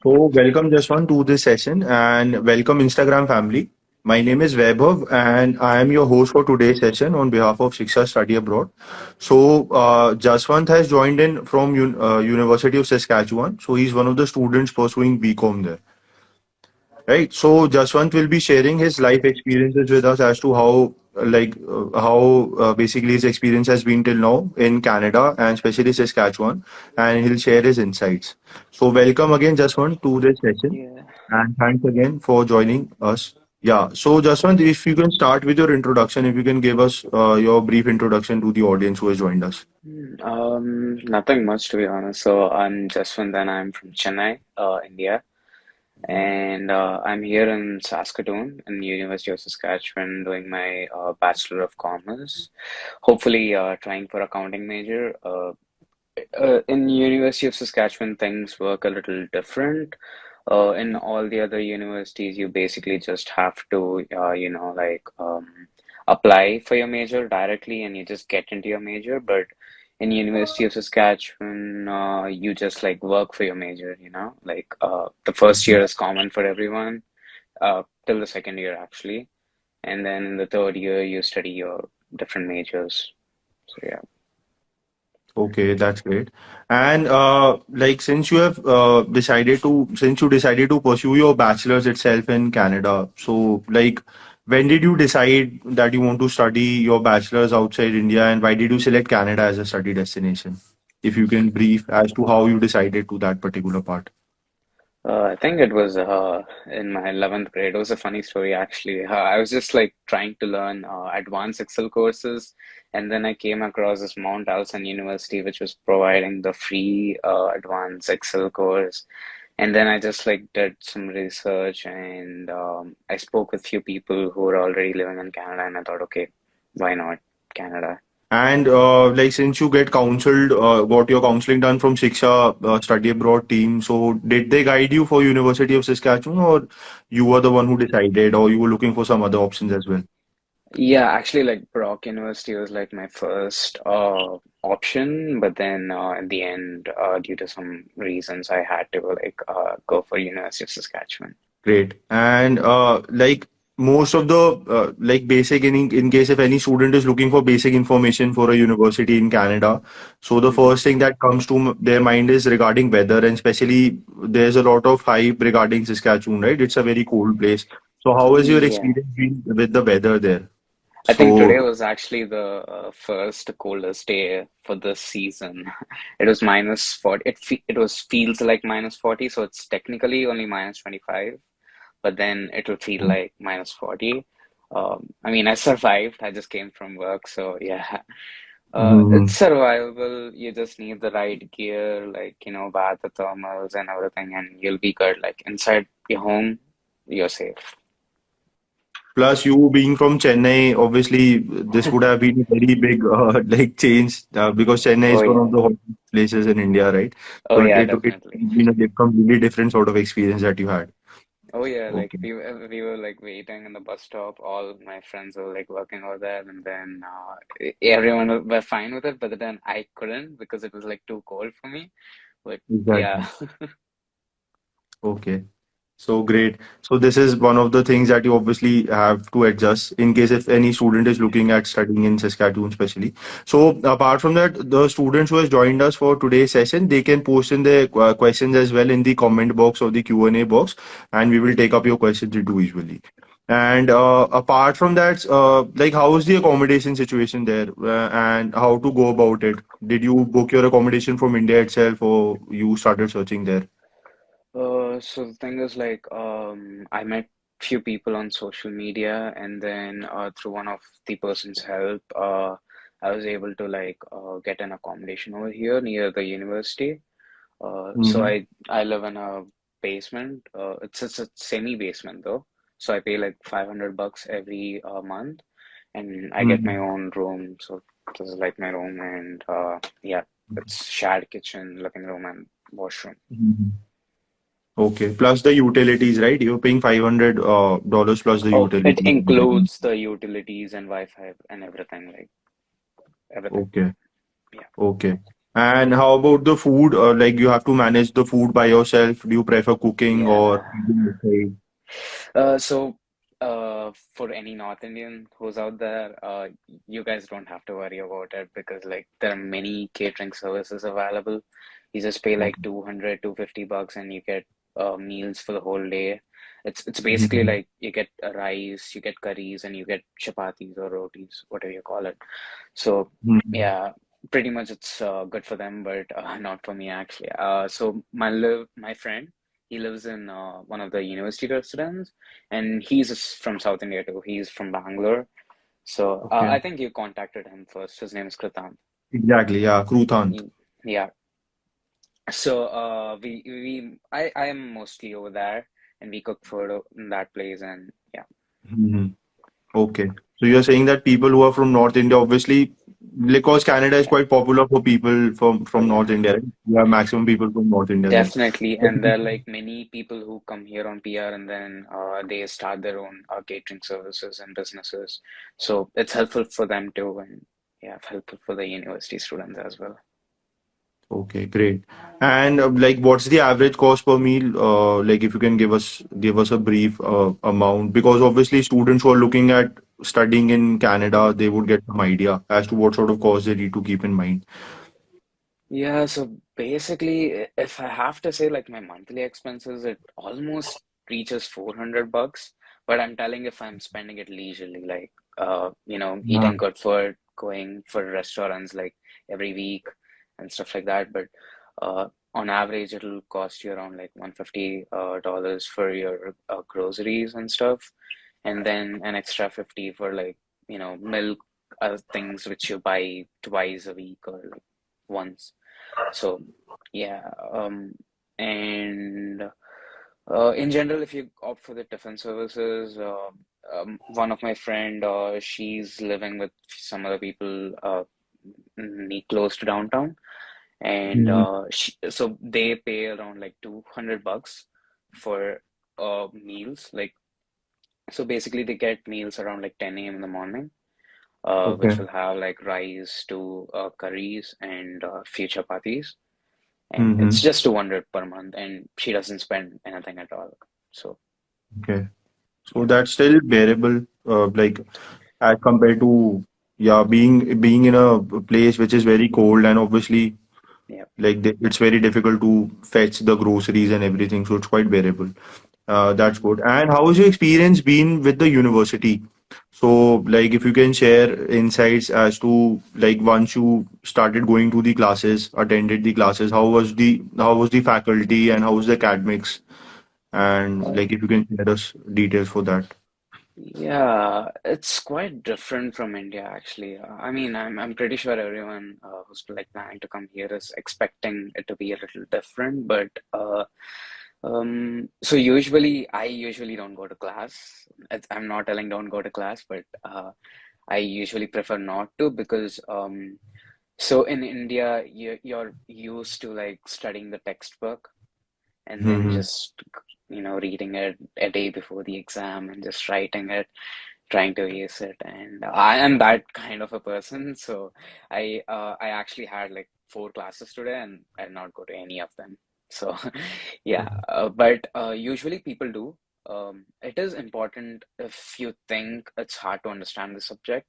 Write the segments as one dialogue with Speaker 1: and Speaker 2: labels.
Speaker 1: So, welcome Jaswanth to this session and welcome Instagram family. My name is Vaibhav and I am your host for today's session on behalf of Shiksha Study Abroad. So, Jaswanth has joined in from University of Saskatchewan. So, he's one of the students pursuing BCom there. Right. So Jaswant will be sharing his life experiences with us as to how basically his experience has been till now in Canada and especially Saskatchewan, and he'll share his insights. So welcome again, Jaswant, to this session,
Speaker 2: Yeah.
Speaker 1: and thanks again for joining us. Yeah. So Jaswant, if you can start with your introduction, if you can give us your brief introduction to the audience who has joined us.
Speaker 2: Nothing much to be honest. So I'm Jaswanth and I'm from Chennai, India, and I'm here in Saskatoon in University of Saskatchewan doing my Bachelor of Commerce. Hopefully, trying for accounting major. In University of Saskatchewan, things work a little different. In all the other universities, you basically just have to, apply for your major directly, and you just get into your major. But in University of Saskatchewan, you just like work for your major. The first year is common for everyone, till the second year actually, and then in the third year you study your different majors. So yeah.
Speaker 1: Okay, that's great. And since you decided to pursue your bachelor's itself in Canada, so like when did you decide that you want to study your bachelor's outside India, and why did you select Canada as a study destination? If you can brief as to how you decided to that particular part.
Speaker 2: I think it was in my 11th grade. It was a funny story, actually. I was just like trying to learn advanced Excel courses, and then I came across this Mount Allison University, which was providing the free advanced Excel course. And then I just like did some research, and I spoke with few people who were already living in Canada, and I thought, okay, why not Canada?
Speaker 1: And since you get counseled, got your counseling done from Shiksha Study Abroad team, so did they guide you for University of Saskatchewan, or you were the one who decided, or you were looking for some other options as well?
Speaker 2: Yeah, actually, like Brock University was like my first option, but then in the end, due to some reasons, I had to go for University of Saskatchewan.
Speaker 1: Great. And most of the basic in case if any student is looking for basic information for a university in Canada, so the
Speaker 2: Hmm.
Speaker 1: first thing that comes to their mind is regarding weather, and especially there's a lot of hype regarding Saskatchewan, right? It's a very cold place. So how has your
Speaker 2: Yeah,
Speaker 1: experience been with the weather there?
Speaker 2: I think
Speaker 1: So
Speaker 2: today was actually the first coldest day for this season. It was minus 40. It was feels like minus 40, so it's technically only minus 25, but then it'll feel like minus 40. I mean, I survived. I just came from work, so yeah. It's
Speaker 1: Mhm.
Speaker 2: survivable. You just need the right gear, like, wear the thermals and everything, and you'll be good. Like inside your home, you're safe.
Speaker 1: Plus, you being from Chennai, obviously this would have been a very big change because Chennai
Speaker 2: Oh
Speaker 1: is one of
Speaker 2: yeah.
Speaker 1: the hottest places in India, right?
Speaker 2: Oh
Speaker 1: So
Speaker 2: yeah,
Speaker 1: it
Speaker 2: definitely.
Speaker 1: been a completely different sort of experience that you had.
Speaker 2: Oh yeah, like
Speaker 1: Okay.
Speaker 2: we were like waiting in the bus stop. All my friends were like working over there, and then everyone were fine with it, but then I couldn't because it was like too cold for me. But yeah.
Speaker 1: Exactly. Okay. So great. So this is one of the things that you obviously have to adjust in case if any student is looking at studying in Saskatchewan, especially. So apart from that, the students who has joined us for today's session, they can post in their questions as well in the comment box or the Q&A box, and we will take up your questions individually. And apart from that, how is the accommodation situation there, and how to go about it? Did you book your accommodation from India itself, or you started searching there?
Speaker 2: So the thing is I met few people on social media, and then through one of the person's help, I was able to get an accommodation over here near the university. So
Speaker 1: Mhm.
Speaker 2: I live in a basement. It's a semi basement though, so I pay like $500 every month, and I get my
Speaker 1: Mhm.
Speaker 2: own room. So this is like my room, and yeah, it's shared kitchen, living room, and washroom.
Speaker 1: Mhm. Okay. Plus the utilities, right? You're paying $500 plus the
Speaker 2: Oh, it
Speaker 1: utilities.
Speaker 2: includes the utilities and Wi-Fi and everything, like everything.
Speaker 1: Okay.
Speaker 2: Yeah.
Speaker 1: Okay. And how about the food? Like you have to manage the food by yourself. Do you prefer cooking or
Speaker 2: Yeah.
Speaker 1: eating outside?
Speaker 2: So, for any North Indian who's out there, you guys don't have to worry about it because like there are many catering services available. You just pay like
Speaker 1: Okay.
Speaker 2: 200, 250 bucks and you get meals for the whole day. It's basically
Speaker 1: Mhm.
Speaker 2: like you get a rice, you get curries, and you get chapatis or rotis, whatever you call it. So
Speaker 1: Mhm.
Speaker 2: yeah, pretty much it's good for them, but not for me actually. So my friend, he lives in one of the university residents, and from South India too. He's from Bangalore. So
Speaker 1: Okay.
Speaker 2: I think you contacted him first. His name is Kritan.
Speaker 1: Exactly. Yeah. Kruthant.
Speaker 2: Yeah. So I am mostly over there, and we cook food in that place, and yeah.
Speaker 1: Mhm. Okay. So you're saying that people who are from North India, obviously, because Canada is
Speaker 2: Yeah.
Speaker 1: quite popular for people
Speaker 2: Oh
Speaker 1: from
Speaker 2: yeah.
Speaker 1: North India, right? You have maximum people from North India there.
Speaker 2: Definitely, and there are like many people who come here on PR and then they start their own catering services and businesses. So it's helpful for them too, and yeah, helpful for the university students as well.
Speaker 1: Okay, great. And like, what's the average cost per meal? Like, if you can give us a brief amount, because obviously students who are looking at studying in Canada, they would get some idea as to what sort of cost they need to keep in mind.
Speaker 2: Yeah, so basically, if I have to say like my monthly expenses, it almost reaches 400 bucks. But I'm telling if I'm spending it leisurely, like
Speaker 1: Yeah.
Speaker 2: eating good food, going for restaurants like every week and stuff like that. But on average, it'll cost you around like $150 dollars for your groceries and stuff, and then an extra 50 for like milk, things which you buy twice a week or like once. So yeah, and in general, if you opt for the tiffin services, one of my friend, she's living with some other people close to downtown, and
Speaker 1: Mhm.
Speaker 2: so they pay around like 200 bucks for meals. Like so, basically, they get meals around like 10 a.m. in the morning.
Speaker 1: Okay.
Speaker 2: Which will have like rice, two curries, and few chapatis, and it's
Speaker 1: Mm-hmm.
Speaker 2: just 200 per month, and she doesn't spend anything at all. So
Speaker 1: Okay. So
Speaker 2: yeah,
Speaker 1: that's still bearable, like as compared to yeah, being in a place which is very cold and obviously
Speaker 2: yeah.
Speaker 1: like it's very difficult to fetch the groceries and everything, so it's quite bearable. That's
Speaker 2: Mhm.
Speaker 1: good. And how has your experience been with the university? So, like, if you can share insights as to like once you started going to the classes, attended the classes, how was the faculty and how was the academics? And like, if you can share us details for that.
Speaker 2: Yeah, it's quite different from India actually. I mean, I'm pretty sure everyone who's like planning to come here is expecting it to be a little different, but so I usually don't go to class. I'm not telling don't go to class, but I usually prefer not to because so in India you're used to like studying the textbook and then
Speaker 1: Mm-hmm.
Speaker 2: just reading it a day before the exam and just writing it, trying to ace it. And I am that kind of a person, so I actually had like four classes today and I did not go to any of them. So yeah, but usually people do. It is important if you think it's hard to understand the subject,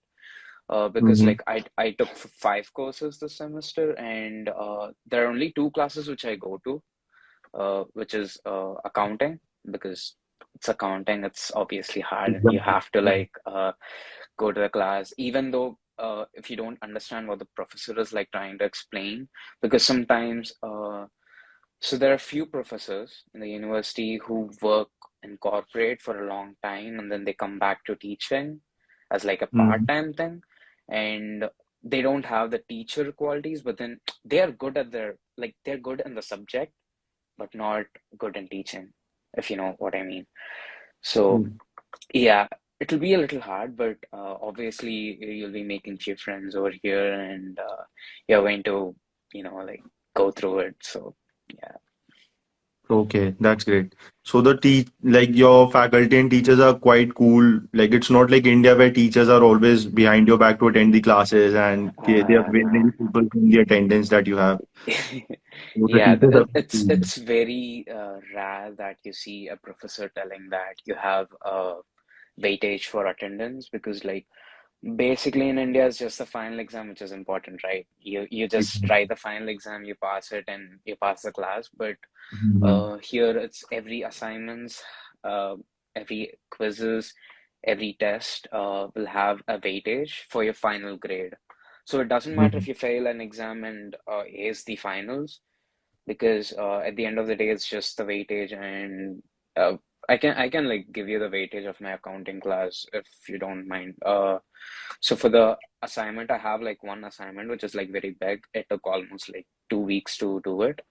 Speaker 2: because
Speaker 1: Mm-hmm.
Speaker 2: like I took five courses this semester, and there are only two classes which I go to, which is accounting, because it's accounting. It's obviously hard, and you
Speaker 1: Exactly.
Speaker 2: have to like go to the class, even though if you don't understand what the professor is like trying to explain, because sometimes so there are few professors in the university who work in corporate for a long time, and then they come back to teaching as like a
Speaker 1: Mm-hmm.
Speaker 2: part-time thing, and they don't have the teacher qualities, but then they are good at their like they're good in the subject but not good in teaching, if you know what I mean. So, yeah, it'll be a little hard, but obviously you'll be making few friends over here, and you're going to, like go through it. So, yeah.
Speaker 1: Okay, that's great. So the like your faculty and teachers are quite cool. Like it's not like India where teachers are always behind your back to attend the classes and they are very,
Speaker 2: Nah.
Speaker 1: very people in the attendance that you have. So the
Speaker 2: Yeah,
Speaker 1: teachers are
Speaker 2: it's
Speaker 1: cool.
Speaker 2: it's very rare that you see a professor telling that you have a weightage for attendance because like basically in India it's just the final exam which is important, right? You just
Speaker 1: Exactly.
Speaker 2: write the final exam, you pass it, and you pass the class. But
Speaker 1: Mhm.
Speaker 2: here it's every assignments, every quizzes, every test will have a weightage for your final grade. So it doesn't matter if
Speaker 1: Mhm.
Speaker 2: you fail an exam and ace the finals because at the end of the day it's just the weightage and uh, I can like give you the weightage of my accounting class if you don't mind. So for the assignment I have like one assignment which is like very big. It took almost like 2 weeks to do it.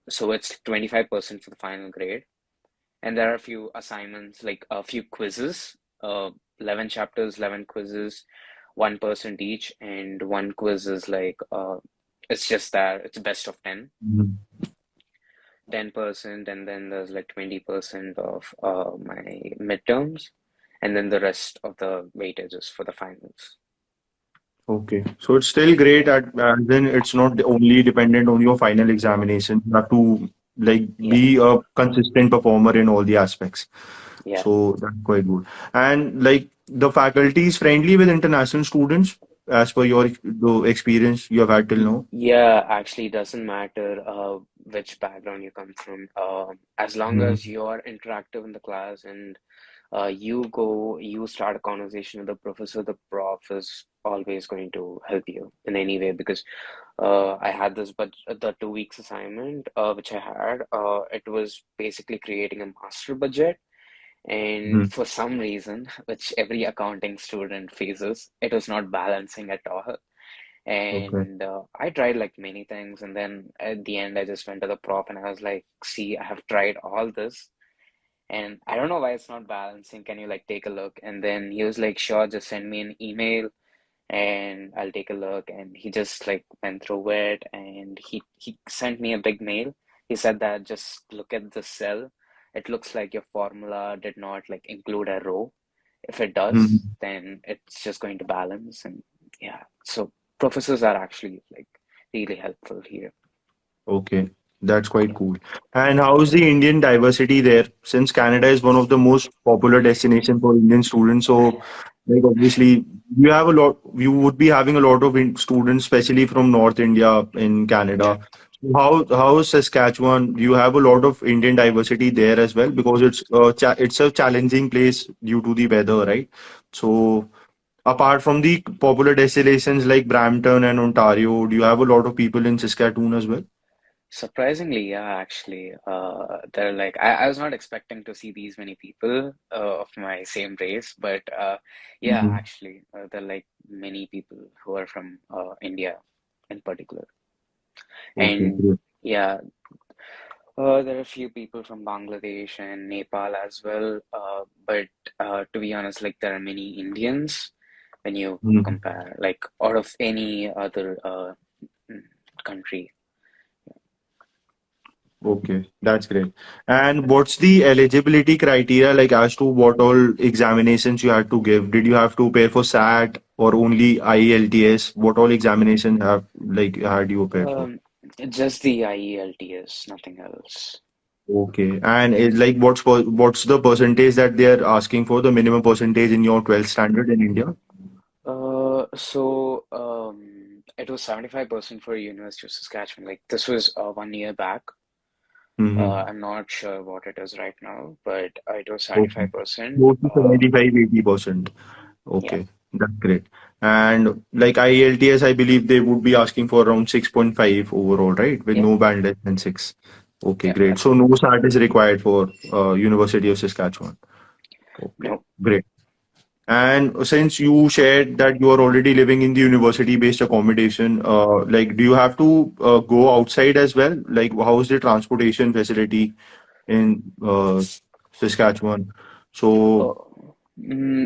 Speaker 2: So it's 25% for the final grade, and there are a few assignments, like a few quizzes, 11 chapters, 11 quizzes, 1% each, and one quiz is like, it's just that it's best of 10,
Speaker 1: Mhm.
Speaker 2: 10%, and then there's like 20% of my midterms, and then the rest of the weightages for the finals.
Speaker 1: Okay, so it's still great
Speaker 2: Yeah,
Speaker 1: at then it's not only dependent on your final examination. You have to like
Speaker 2: yeah,
Speaker 1: be a consistent performer in all the aspects.
Speaker 2: yeah.
Speaker 1: So that's quite good. And like the faculty is friendly with international students as per your the experience you have had till now.
Speaker 2: Yeah, actually, it doesn't matter which background you come from. As long
Speaker 1: Mhm.
Speaker 2: as you're interactive in the class and you start a conversation with the professor, the prof is always going to help you in any way because I had this, but the 2 weeks assignment which I had, it was basically creating a master budget. And
Speaker 1: Mhm.
Speaker 2: for some reason, which every accounting student faces, it was not balancing at all.
Speaker 1: Okay.
Speaker 2: And I tried like many things, and then at the end, I just went to the prof and I was like, "See, I have tried all this, and I don't know why it's not balancing. Can you like take a look?" And then he was like, "Sure, just send me an email and I'll take a look." And he just like went through it, and he sent me a big mail. He said that just look at the cell. It looks like your formula did not like include a row. If it does,
Speaker 1: Mhm.
Speaker 2: then it's just going to balance. And yeah, so professors are actually like really helpful here.
Speaker 1: Okay, that's quite
Speaker 2: Yeah.
Speaker 1: cool. And how is the Indian diversity there? Since Canada is one of the most popular destination for Indian students, so like obviously you have a lot, you would be having a lot of students, especially from North India in
Speaker 2: Yeah.
Speaker 1: Canada. So how is Saskatchewan? Do you have a lot of Indian diversity there as well? Because it's a challenging place due to the weather, right? So apart from the popular destinations like Brampton and Ontario, do you have a lot of people in Saskatchewan as well?
Speaker 2: Surprisingly, yeah, actually, they're like I was not expecting to see these many people of my same race, but yeah,
Speaker 1: Mhm.
Speaker 2: actually, there are like many people who are from India in particular,
Speaker 1: Okay,
Speaker 2: and
Speaker 1: great.
Speaker 2: yeah, there are a few people from Bangladesh and Nepal as well. But to be honest, like there are many Indians when you
Speaker 1: Mhm.
Speaker 2: compare, like out of any other mm, country.
Speaker 1: Okay, that's great. And what's the eligibility criteria like as to what all examinations you had to give? Did you have to pay for SAT or only IELTS? What all examinations have like had you pay for?
Speaker 2: Um, just the IELTS, nothing else.
Speaker 1: Okay, and like what's the percentage that they are asking for, the minimum percentage in your 12th standard in India?
Speaker 2: It was 75% for University of Saskatchewan. Like this was 1 year back.
Speaker 1: Mm-hmm.
Speaker 2: I'm not sure what it is right now, but it was
Speaker 1: Okay.
Speaker 2: 75%.
Speaker 1: Close to 75, 80%.
Speaker 2: Yeah,
Speaker 1: Okay, that's great. And like IELTS, I believe they would be asking for around 6.5 overall, right? With
Speaker 2: yeah,
Speaker 1: no band less than 6. Okay,
Speaker 2: yeah,
Speaker 1: great.
Speaker 2: that's
Speaker 1: So
Speaker 2: right.
Speaker 1: no SAT is required for University of Saskatchewan. Okay,
Speaker 2: No,
Speaker 1: great. And since you shared that you are already living in the university-based accommodation, like do you have to go outside as well? Like how is the transportation facility in Saskatchewan? So,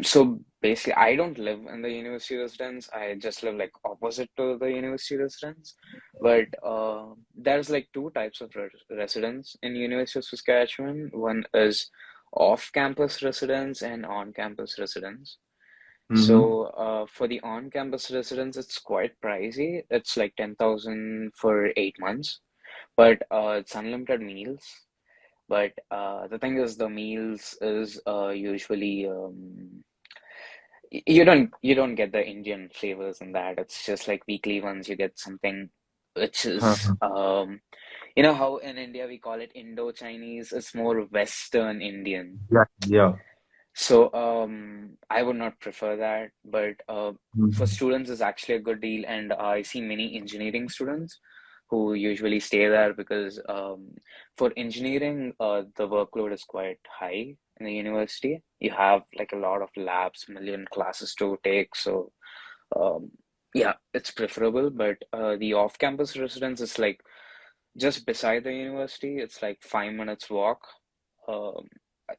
Speaker 2: so basically I don't live in the university residence. I just live like opposite to the university residence. But there's like two types of residence in University of Saskatchewan. One is off-campus residence and on-campus residence.
Speaker 1: Mm-hmm.
Speaker 2: So for the on-campus residence, it's quite pricey. It's like 10,000 for 8 months, but it's unlimited meals. But the thing is, the meals is usually you don't get the Indian flavors in that. It's just like weekly ones. You get something which is you know how in India we call it Indo-Chinese. It's more Western Indian.
Speaker 1: Yeah. Yeah.
Speaker 2: So I would not prefer that, but for
Speaker 1: Mhm.
Speaker 2: students it's actually a good deal, and I see many engineering students who usually stay there because for engineering the workload is quite high in the university. You have like a lot of labs, million classes to take, so um, yeah, it's preferable. But the off-campus residence is like just beside the university. It's like 5 minutes walk. Um,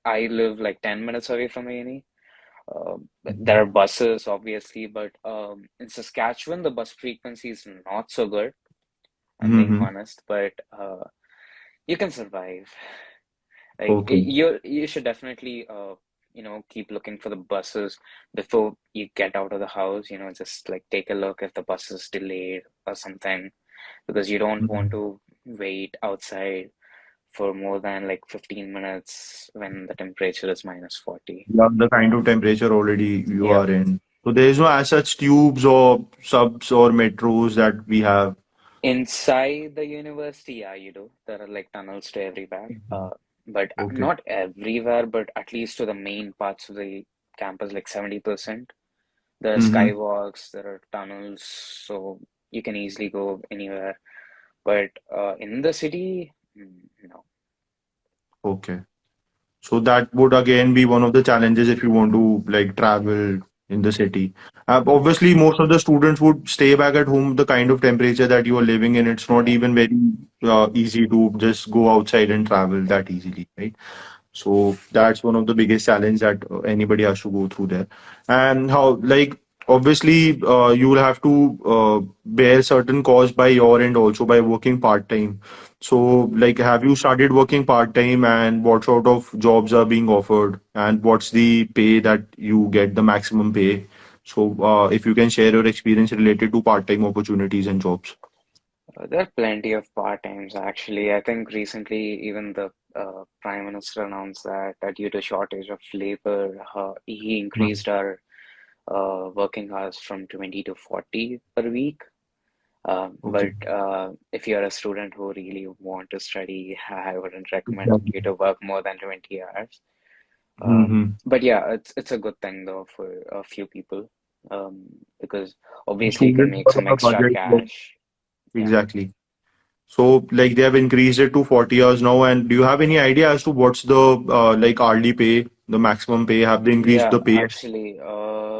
Speaker 2: I live like 10 minutes away from the uni. There are buses, obviously, but in Saskatchewan, the bus frequency is not so good. I'm being
Speaker 1: Mm-hmm.
Speaker 2: honest, but you can survive. Like
Speaker 1: Okay.
Speaker 2: you should definitely keep looking for the buses before you get out of the house. Just like take a look if the bus is delayed or something, because you don't want
Speaker 1: Mhm.
Speaker 2: to wait outside for more than like 15 minutes when the temperature is minus 40.
Speaker 1: Yeah, the kind of temperature already you
Speaker 2: Yep.
Speaker 1: are in. So there is no as such tubes or subs or metros that we have.
Speaker 2: Inside the university, yeah, you do. There are like tunnels to everywhere.
Speaker 1: Mhm.
Speaker 2: But
Speaker 1: Okay.
Speaker 2: not everywhere, but at least to the main parts of the campus, like 70%. There are
Speaker 1: Mm-hmm.
Speaker 2: skywalks, there are tunnels, so you can easily go anywhere. But in the city, no.
Speaker 1: Okay. So that would again be one of the challenges if you want to like travel in the city. Obviously, most of the students would stay back at home. The kind of temperature that you are living in, it's not
Speaker 2: Yeah.
Speaker 1: even very easy to just go outside and travel that easily, right? So that's one of the biggest challenge that anybody has to go through there. And how, like, obviously, you will have to bear certain costs by your end also by working part time. So, like, have you started working part time, and what sort of jobs are being offered, and what's the pay that you get, the maximum pay? So, if you can share your experience related to part time opportunities and jobs.
Speaker 2: There are plenty of part-times actually. I think recently even the Prime Minister announced that due to shortage of labor, he increased our working hours from 20 to 40 per week.
Speaker 1: Okay.
Speaker 2: But if you're a student who really want to study, I wouldn't recommend you
Speaker 1: Exactly.
Speaker 2: to work more than 20 hours.
Speaker 1: Mm-hmm.
Speaker 2: But yeah, it's a good thing though for a few people, because obviously you can
Speaker 1: Students
Speaker 2: make
Speaker 1: are on
Speaker 2: some
Speaker 1: a
Speaker 2: extra
Speaker 1: budget.
Speaker 2: cash. Yeah.
Speaker 1: Exactly. So, like, they have increased it to 40 hours now. And do you have any idea as to what's the like hourly pay, the maximum pay? Have they increased
Speaker 2: Yeah,
Speaker 1: the pay?
Speaker 2: actually,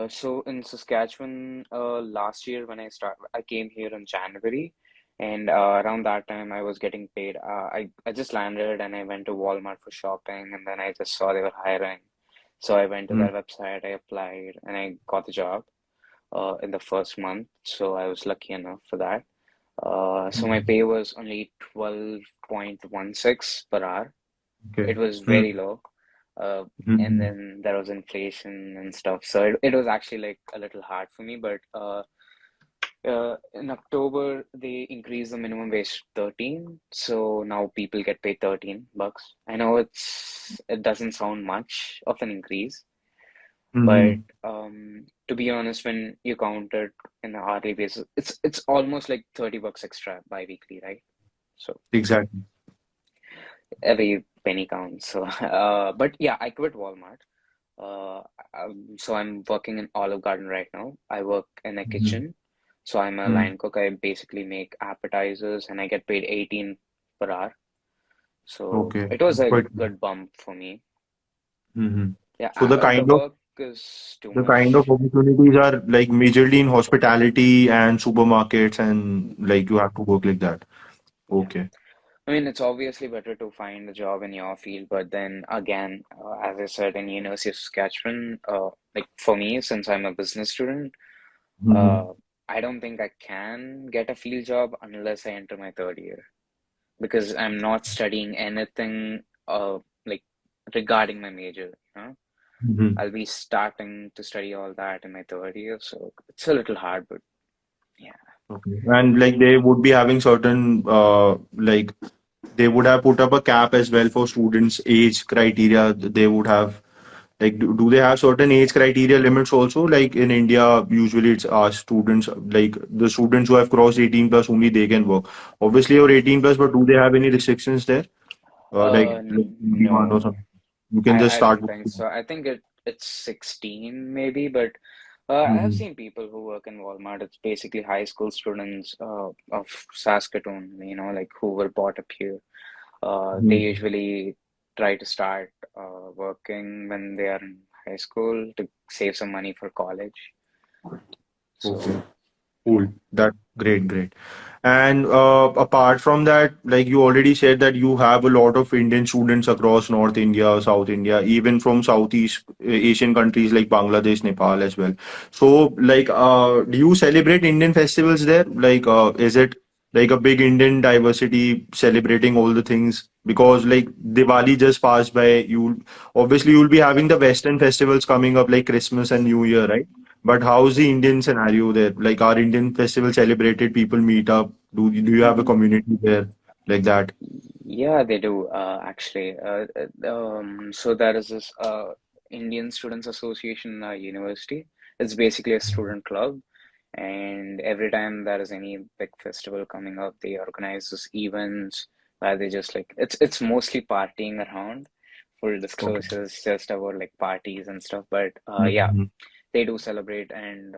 Speaker 2: so in Saskatchewan, last year when I came here in January, and around that time I was getting paid. I just landed and I went to Walmart for shopping, and then I just saw they were hiring. So I went to
Speaker 1: Mm,
Speaker 2: their website, I applied, and I got the job in the first month. So I was lucky enough for that. So my
Speaker 1: mm,
Speaker 2: pay was only 12.16 per hour.
Speaker 1: okay.
Speaker 2: It was
Speaker 1: Mm,
Speaker 2: very low. Uh, and
Speaker 1: mm,
Speaker 2: then there was inflation and stuff. So it was actually like a little hard for me. But in October, they increased the minimum wage to 13. So now people get paid $13. I know it doesn't sound much of an increase, but
Speaker 1: mm,
Speaker 2: to be honest, when you count it in an hourly basis, it's almost like $30 extra bi-weekly, right? So
Speaker 1: exactly.
Speaker 2: every penny counts. So, but yeah, I quit Walmart. Uh, so I'm working in Olive Garden right now. I work in a
Speaker 1: Mm,
Speaker 2: kitchen. So I'm a
Speaker 1: mm,
Speaker 2: line cook. I basically make appetizers and I get paid 18 per hour. So
Speaker 1: okay.
Speaker 2: it was a
Speaker 1: Quite.
Speaker 2: good bump for me.
Speaker 1: Mhm.
Speaker 2: Yeah,
Speaker 1: So the
Speaker 2: the
Speaker 1: kind of
Speaker 2: work is too
Speaker 1: the kind of
Speaker 2: much.
Speaker 1: opportunities are like majorly in hospitality and supermarkets, and like you have to work like that.
Speaker 2: Yeah.
Speaker 1: Okay.
Speaker 2: I mean, it's obviously better to find a job in your field, but then again, as I said, in University of Saskatchewan, like for me, since I'm a business student,
Speaker 1: Hmm.
Speaker 2: uh, I don't think I can get a field job unless I enter my third year because I'm not studying anything like regarding my major, you know?
Speaker 1: Hmm.
Speaker 2: I'll be starting to study all that in my third year, so it's a little hard, but yeah.
Speaker 1: Okay. And like they would be having certain like they would have put up a cap as well for students' age criteria. They would have like do they have certain age criteria limits also? Like in India, usually it's our students like the students who have crossed 18 plus only they can work. Obviously, you're 18 plus, but do they have any restrictions there? Like 21 or
Speaker 2: No,
Speaker 1: something. You can just
Speaker 2: I
Speaker 1: start
Speaker 2: don't
Speaker 1: with.
Speaker 2: think so. I think it's 16 maybe, but I have
Speaker 1: Mhm.
Speaker 2: seen people who work in Walmart. It's basically high school students of Saskatoon, like who were brought up here. They
Speaker 1: Mhm.
Speaker 2: usually try to start working when they are in high school to save some money for college.
Speaker 1: Okay.
Speaker 2: So,
Speaker 1: Cool.
Speaker 2: yeah.
Speaker 1: That's great, great. And apart from that, like you already said that you have a lot of Indian students across North India, South India, even from Southeast Asian countries like Bangladesh, Nepal as well. So, like, do you celebrate Indian festivals there? Like, is it like a big Indian diversity celebrating all the things? Because like Diwali just passed by, you obviously you'll be having the Western festivals coming up like Christmas and New Year, right? But how's the Indian scenario there? Like, are Indian festivals celebrated? People meet up. Do you have a community there like that?
Speaker 2: Yeah, they do actually. So there is this Indian Students Association in our university. It's basically a student club, and every time there is any big festival coming up, they organize this events where they just like it's mostly partying around. Full
Speaker 1: Okay.
Speaker 2: disclosure is just about like parties and stuff, but yeah,
Speaker 1: Mhm.
Speaker 2: they do celebrate and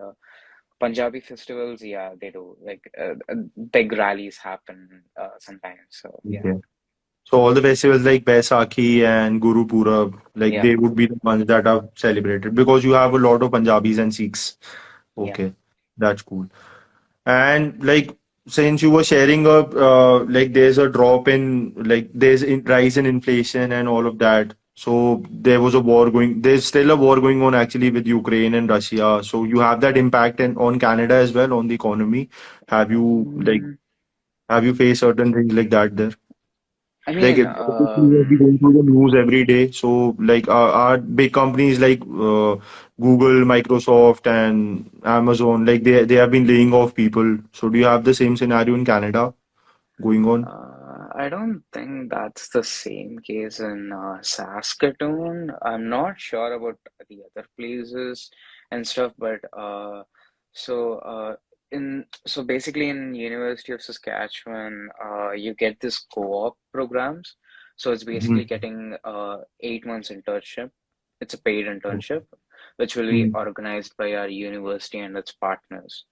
Speaker 2: Punjabi festivals. Yeah, they do like big rallies happen sometimes. So yeah,
Speaker 1: Okay. So all the festivals like Baisakhi and Guru Purab, like
Speaker 2: yeah.
Speaker 1: they would be the ones that are celebrated because you have a lot of Punjabis and Sikhs.
Speaker 2: Yeah.
Speaker 1: Okay, that's cool. And like since you were sharing like there's a drop in like there's rise in inflation and all of that. So there was a war going. There's still a war going on actually with Ukraine and Russia. So you have that impact on Canada as well on the economy. Have you like
Speaker 2: Mm,
Speaker 1: have you faced certain things like that there?
Speaker 2: I
Speaker 1: Like
Speaker 2: mean,
Speaker 1: it, we going through the news every day. So like our big companies like Google, Microsoft, and Amazon, like they have been laying off people. So do you have the same scenario in Canada going on?
Speaker 2: I don't think that's the same case in Saskatoon. I'm not sure about the other places and stuff, but so so basically in University of Saskatchewan, you get this co-op programs. So it's basically
Speaker 1: Mhm.
Speaker 2: getting 8 months internship. It's a paid internship, which will be
Speaker 1: Mhm.
Speaker 2: organized by our university and its partners.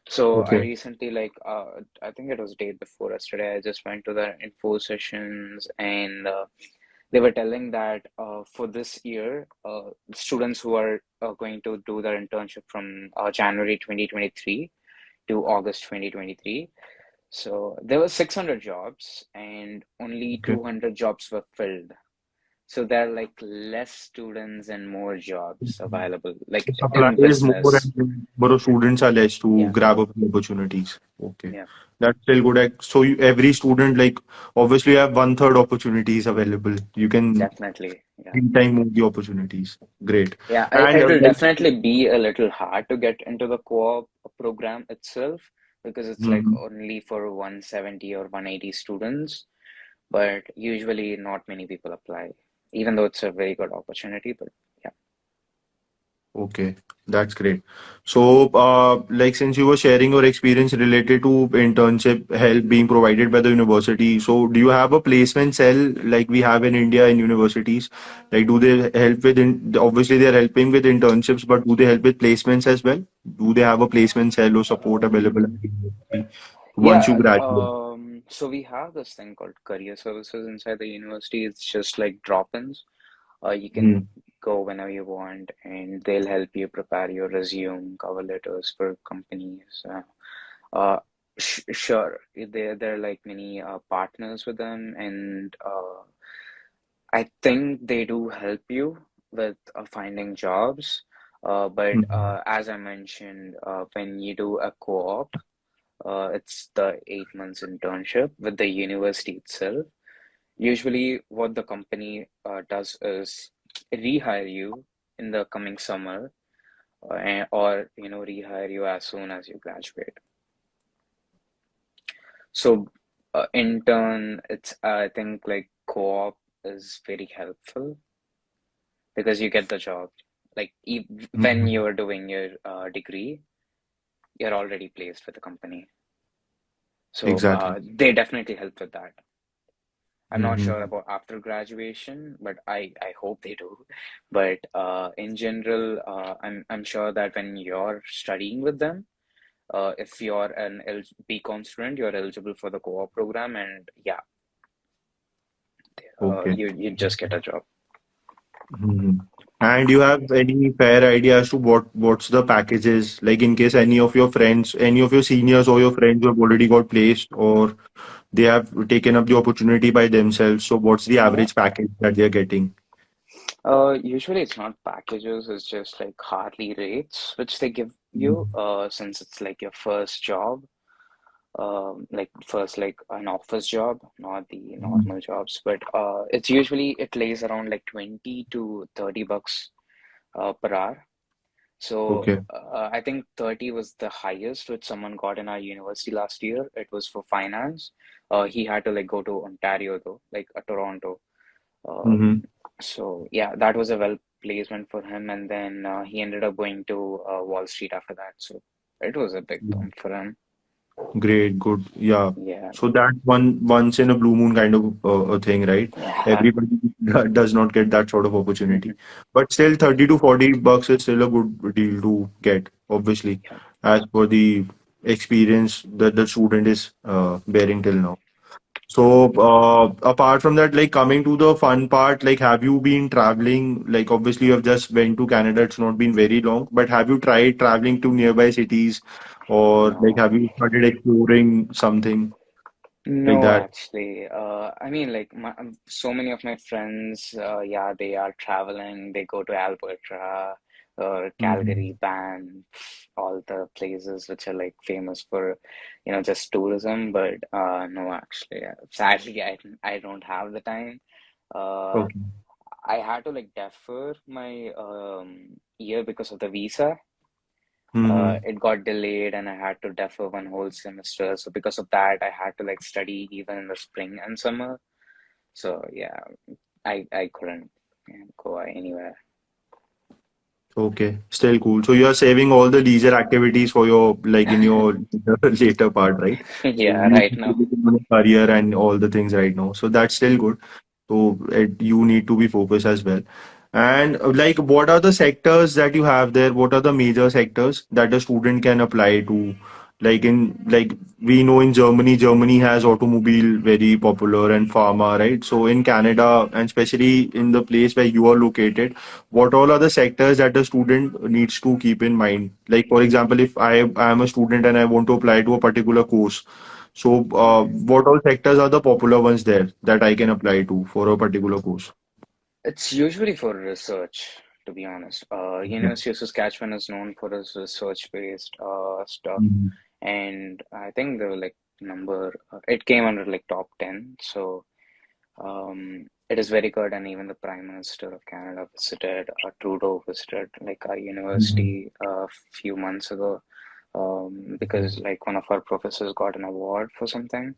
Speaker 2: So I
Speaker 1: Okay.
Speaker 2: recently I think it was day before yesterday. I just went to the info sessions and they were telling that for this year, students who are going to do their internship from January 2023 to August 2023. So there were 600 jobs and only
Speaker 1: Okay.
Speaker 2: 200 jobs were filled. So there are like less students and more jobs available, like
Speaker 1: The supply
Speaker 2: in
Speaker 1: is more
Speaker 2: business.
Speaker 1: and number of students are less to
Speaker 2: Yeah,
Speaker 1: grab up the opportunities. Okay.
Speaker 2: yeah,
Speaker 1: That's still good. So every student, like obviously you have one third opportunities available. You can
Speaker 2: definitely. Yeah.
Speaker 1: three time move the opportunities. Great.
Speaker 2: Yeah,
Speaker 1: And
Speaker 2: it'll
Speaker 1: like,
Speaker 2: definitely be a little hard to get into the co-op program itself because it's like
Speaker 1: mhm.
Speaker 2: only for 170 or 180 students, but usually not many people apply, even though it's a very good opportunity. But yeah.
Speaker 1: Okay, that's great. So, like since you were sharing your experience related to internship help being provided by the university, so do you have a placement cell like we have in India in universities? Like, do they help with obviously they are helping with internships, but do they help with placements as well? Do they have a placement cell or support available at the university once you
Speaker 2: Yeah,
Speaker 1: graduate?
Speaker 2: so we have this thing called career services inside the university. It's just like drop-ins. You can
Speaker 1: Mm.
Speaker 2: go whenever you want, and they'll help you prepare your resume, cover letters for companies. Uh, Sure, there are like many partners with them, and I think they do help you with finding jobs. But
Speaker 1: Mhm.
Speaker 2: as I mentioned, when you do a co-op, it's the 8 months internship with the university itself. Usually, what the company does is rehire you in the coming summer, or rehire you as soon as you graduate. So, in turn, it's I think like co-op is very helpful because you get the job. Like when
Speaker 1: Mhm.
Speaker 2: you're doing your degree, you're already placed with the company. So
Speaker 1: Exactly.
Speaker 2: they definitely help with that. I'm not sure
Speaker 1: Mhm.
Speaker 2: about after graduation, but I hope they do. But in general, I'm sure that when you're studying with them, if you're an BCom student, you're eligible for the co-op program, and yeah,
Speaker 1: Okay.
Speaker 2: you just get a job.
Speaker 1: Mhm. And you have any fair idea as to what's the packages, like in case any of your friends, any of your seniors or your friends who have already got placed or they have taken up the opportunity by themselves. So what's the
Speaker 2: Yeah.
Speaker 1: average package that they're getting?
Speaker 2: Usually it's not packages, it's just like hourly rates which they give you,
Speaker 1: Mhm.
Speaker 2: since it's like your first job, like first like an office job, not the
Speaker 1: Mhm.
Speaker 2: normal jobs, but it's usually it lays around like 20 to 30 bucks per hour. So
Speaker 1: Okay.
Speaker 2: I think 30 was the highest which someone got in our university last year. It was for finance. He had to like go to Ontario though, like Toronto. Um,
Speaker 1: Mm-hmm.
Speaker 2: so yeah, that was a well placement for him, and then he ended up going to Wall Street after that. So it was a big bump for him.
Speaker 1: Great, good. Yeah.
Speaker 2: Yeah,
Speaker 1: So that's one once in a blue moon kind of a thing, right?
Speaker 2: yeah,
Speaker 1: Everybody does not get that sort of opportunity. But still, 30 to 40 bucks is still a good deal to get, obviously,
Speaker 2: yeah.
Speaker 1: as per the experience that the student is bearing till now. So, apart from that, like coming to the fun part, like have you been traveling? Like obviously you have just went to Canada, it's not been very long, but have you tried traveling to nearby cities or like
Speaker 2: No,
Speaker 1: have you started exploring something like
Speaker 2: no,
Speaker 1: that?
Speaker 2: actually. I mean, like so many of my friends, yeah, they are traveling. They go to Alberta or
Speaker 1: Mm-hmm.
Speaker 2: Calgary, Banff, all the places which are like famous for, just tourism. But no, actually, sadly, I don't have the time. Uh,
Speaker 1: Okay.
Speaker 2: I had to like defer my year because of the visa.
Speaker 1: Mm-hmm.
Speaker 2: It got delayed and I had to defer one whole semester. So because of that, I had to like study even in the spring and summer. So yeah, I couldn't go anywhere.
Speaker 1: Okay, still cool. So you are saving all the leisure activities for your like in your later part, right? So
Speaker 2: Yeah,
Speaker 1: you
Speaker 2: right now.
Speaker 1: focusing on your career and all the things right now. So that's still good. So you need to be focused as well. And like, what are the sectors that you have there? What are the major sectors that a student can apply to? Like we know in Germany, Germany has automobile very popular and pharma, right? So in Canada and especially in the place where you are located, what all are the sectors that a student needs to keep in mind? Like for example, if I am a student and I want to apply to a particular course, so
Speaker 2: Mhm.
Speaker 1: what all sectors are the popular ones there that I can apply to for a particular course?
Speaker 2: It's usually for research, to be honest.
Speaker 1: Yeah.
Speaker 2: University of Saskatchewan is known for its research-based stuff,
Speaker 1: Mhm.
Speaker 2: and I think the like it came under like top 10. So it is very good, and even the Prime Minister of Canada visited, Trudeau visited like our
Speaker 1: Mhm.
Speaker 2: university a few months ago, because like one of our professors got an award for something,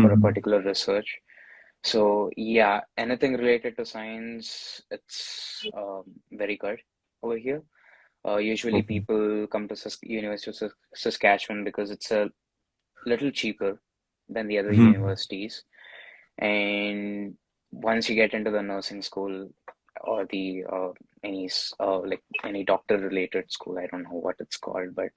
Speaker 2: for a
Speaker 1: Mhm.
Speaker 2: particular research. So yeah, anything related to science, it's very good over here. Usually
Speaker 1: Okay.
Speaker 2: people come to University of Saskatchewan because it's a little cheaper than the other
Speaker 1: Mhm.
Speaker 2: universities. And once you get into the nursing school or the like any doctor related school, I don't know what it's called, but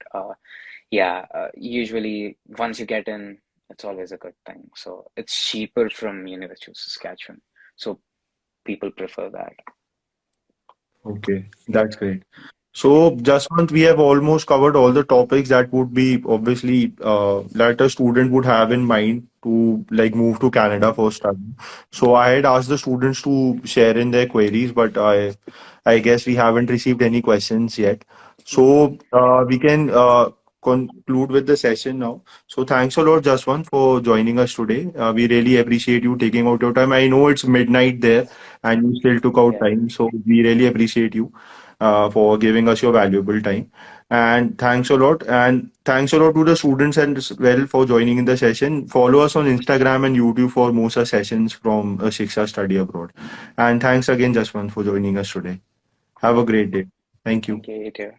Speaker 2: yeah, usually once you get in, it's always a good thing. So it's cheaper from University of Saskatchewan. So people prefer that.
Speaker 1: Okay, that's great. So, Jaswant, we have almost covered all the topics that would be obviously that a student would have in mind to like move to Canada for study. So I had asked the students to share in their queries, but I guess we haven't received any questions yet. So we can conclude with the session now. So thanks a lot, Jaswant, for joining us today. We really appreciate you taking out your time. I know it's midnight there, and you still took out
Speaker 2: Yeah.
Speaker 1: time, so we really appreciate you for giving us your valuable time. And thanks a lot. And thanks a lot to the students as well for joining in the session. Follow us on Instagram and YouTube for more such sessions from Shiksha Study Abroad. And thanks again, Jaswant, for joining us today. Have a great day. Thank you.
Speaker 2: Thank you. You too.